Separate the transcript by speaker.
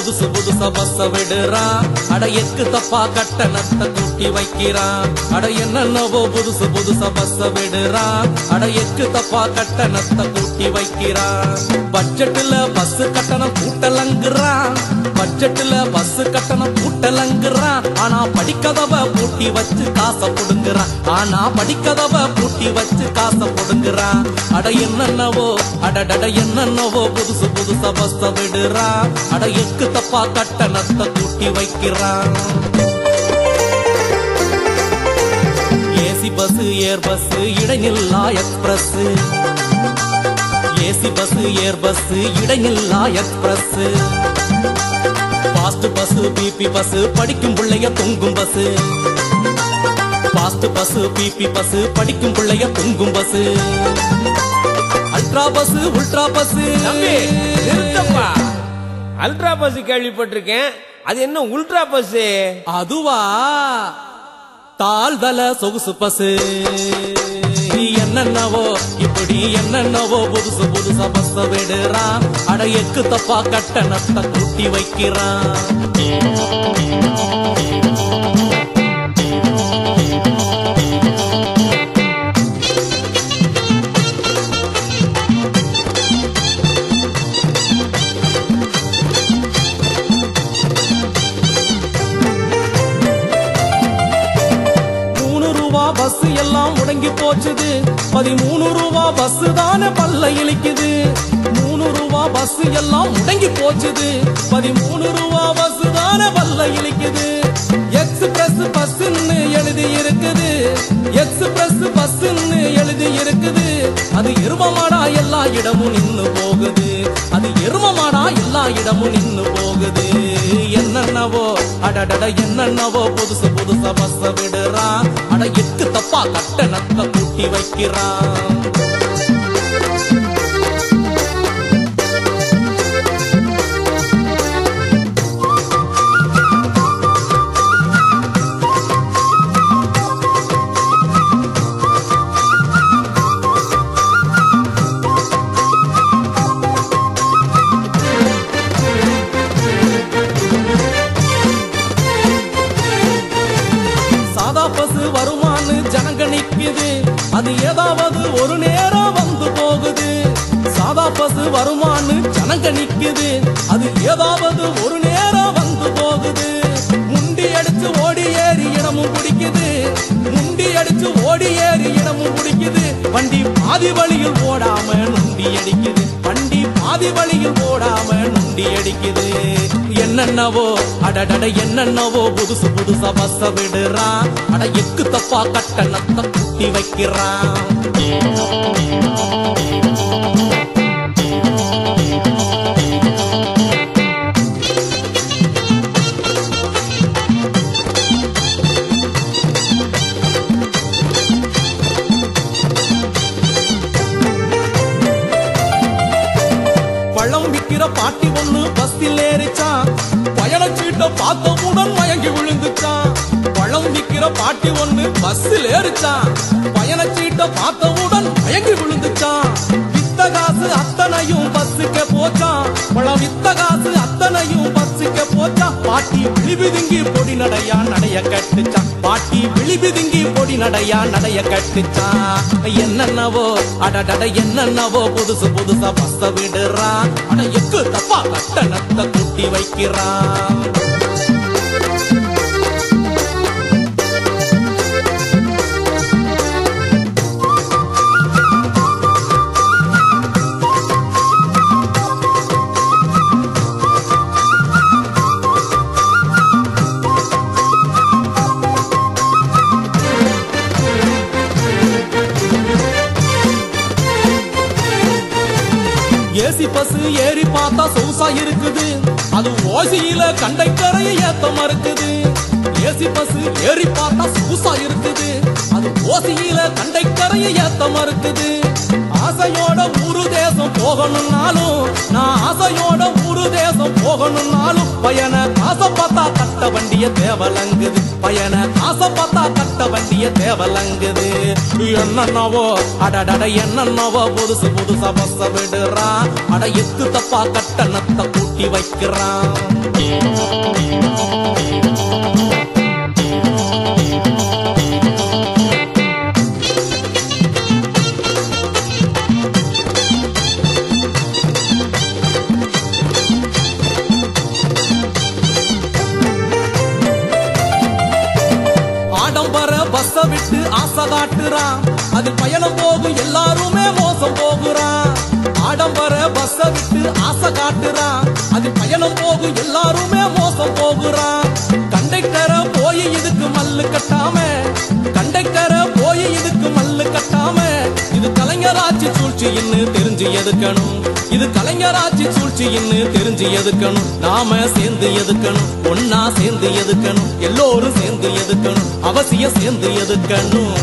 Speaker 1: புதுசு புதுசா பஸ்ஸ விடுறான். அட எக்கு தப்பா கட்டணத்தை கூட்டி வைக்கிறான். அட என்னென்னவோ புதுசு புதுசா பஸ்ஸ விடுறான். அட எக்கு தப்பா கட்டணத்தை கூட்டி வைக்கிறான். பட்ஜெட்டுல பஸ் கட்டணம் கூட்டலங்குறான். பட்ஜெட்டுல பஸ் கட்டணம் கூட்டலங்குறான். ஆனா படிக்கதவ பூட்டி வச்சு காசை புடுங்குறான். ஆனா படிக்கதவ பூட்டி வச்சு காசை புடுங்குறான். அட என்னென்னவோ அடடட என்னென்னவோ புதுசு புதுசா பஸ்ஸ விடுறான். அட எக்கு தப்பா கட்டணத்தை கூட்டி வைக்கிறான். ஏசி பஸ் ஏர் பஸ் இடைநில்லா express. AC bus air bus இடைநில்லா express. Fast bus PP bus படிக்கும் பிள்ளைய தொங்கும் bus. Fast bus PP bus படிக்கும் பிள்ளைய தொங்கும் bus. Ultra bus ultra bus.
Speaker 2: நிறுத்தப்பா. அல்ட்ரா பஸ் கேள்விப்பட்டிருக்கேன். அது என்ன உல்ட்ரா பஸ்?
Speaker 1: அதுவா தாழ்தல சொகுசு பஸ். என்னென்னவோ இப்படி என்னென்னவோ புதுசு புதுசா பஸ்ஸ விடுறான். அட எக்கு தப்பா கட்டணத்தை கூட்டி வைக்கிறான். பஸ் எல்லாம் முடங்கி போச்சுது. 13 ரூபா பஸ் தானே பல்ல இழிக்குது. 3 ரூபா பஸ் எல்லாம் முடங்கி போச்சுது. 13 ரூபா பஸ் தானே பல்ல இழிக்குது. எக்ஸ்பிரஸ் பஸ் எழுதி இருக்குது. எக்ஸ்பிரஸ் பஸ் எழுதி இருக்குது. அது எருமமாடா எல்லா இடமும் நின்னு போகுது. அது எருமமாடா எல்லா இடமும் நின்னு போகுது. என்னென்னவோ அடடட என்னென்னவோ புதுசு புதுசா பஸ்ஸ விடுறான். அட எக்கு தப்பா கட்டணத்தை கூட்டி வைக்கிறான். பஸ் வருமானு ஜனங்க நிக்குது. அது ஏதாவது ஒரு நேரம் வந்து போகுது. சாதா பஸ் வருமானு ஜனங்க நிக்குது. அது ஏதாவது ஒரு நேரம் வந்து போகுது. முண்டி அடிச்சு ஓடி ஏறி இடமும் பிடிக்குது. முண்டி அடிச்சு ஓடி ஏறி இடமும் பிடிக்குது. வண்டி பாதி வழியில் ஓடாம நுண்டி அடிக்குது. வண்டி பாதி வழியில் ஓடாம நுண்டி அடிக்குது. என்னென்னவோ அடடட என்னென்னவோ புதுசு புதுசா பஸ்ஸ விடுறான். அட எக்கு தப்பா கட்டணத்தை கூட்டி வைக்கிறான். பழம் விக்கிற பாட்டி ஒண்ணு பஸ்ஸில் ஏறிச்சான். பயணச்சீட்ட பார்த்தவுடன் மயங்கி விழுந்துச்சான். பழம் விக்கிற பாட்டி ஒண்ணு பஸ்ஸில் ஏறிச்சான். பயணச்சீட்ட பார்த்தவுடன் மயங்கி விழுந்துச்சான். வித்த காசு அத்தனையும் பஸ்ஸுக்கு போச்சான். பழம் வித்த காசு அத்தனையும் பஸ்ஸுக்கு போச்சான். பாட்டி விழிபிதுங்கி பொடி நடையா நடைய கட்டுச்சான். பாட்டி விழிபிதுங்கி பொடி நடையா நடைய கட்டுச்சான். என்னென்னவோ அடடட என்னென்னவோ புதுசு புதுசா பஸ்ஸ விடுறான். அட எக்கு தப்பா கட்டணத்தை கூட்டி வைக்கிறான். ஏசி பஸ் ஏறி பார்த்தா சொகுசா இருக்குது. அது ஓசியில கண்டக்டரை ஏத்த மறுக்குது. ஏசி பஸ் ஏறி பார்த்தா சொகுசா இருக்குது. அது ஓசியில கண்டக்டரை ஏத்த மறுக்குது. ஆசையோட ஊரு தேசம் போகணும்னாலும் நான் ஆசையோட ஊரு தேசம் போகணும்னாலும் பயண காசை பார்த்தா கட்ட வண்டிய தேவலங்குது. பயண காசை பார்த்தா கட்ட வண்டிய தேவலங்குது. என்னென்னவோ அடடட என்னென்னவோ புதுசு புதுசா பஸ்ஸ விடுறான். அட எக்கு தப்பா கட்ட கட்டணத்தை கூட்டி வைக்கிறான். ஆடம்பர பஸ்ஸ விட்டு ஆசை காட்டுறான், அது பயணம் போகும் எல்லாருமே மோசம் போகுறான். ஆடம்பர பஸ்ஸ விட்டு ஆசை காட்டுறான், அது பயணம் போகும் எல்லாருமே மோசம் போகுறான். கண்டக்டரை போய் இதுக்கு மல்லு கட்டாம, கண்டக்டரை போய் இதுக்கு மல்லு கட்டாம, இது கலைஞராட்சி சூழ்ச்சின்னு தெரிஞ்சு எதுக்கணும், இது கலைஞராட்சி சூழ்ச்சின்னு தெரிஞ்சு எதுக்கணும். நாம சேர்ந்து எதுக்கணும், ஒன்னா சேர்ந்து எதுக்கணும், எல்லோரும் சேர்ந்து எதுக்கணும், அவசியம் சேர்ந்து எதுக்கணும்.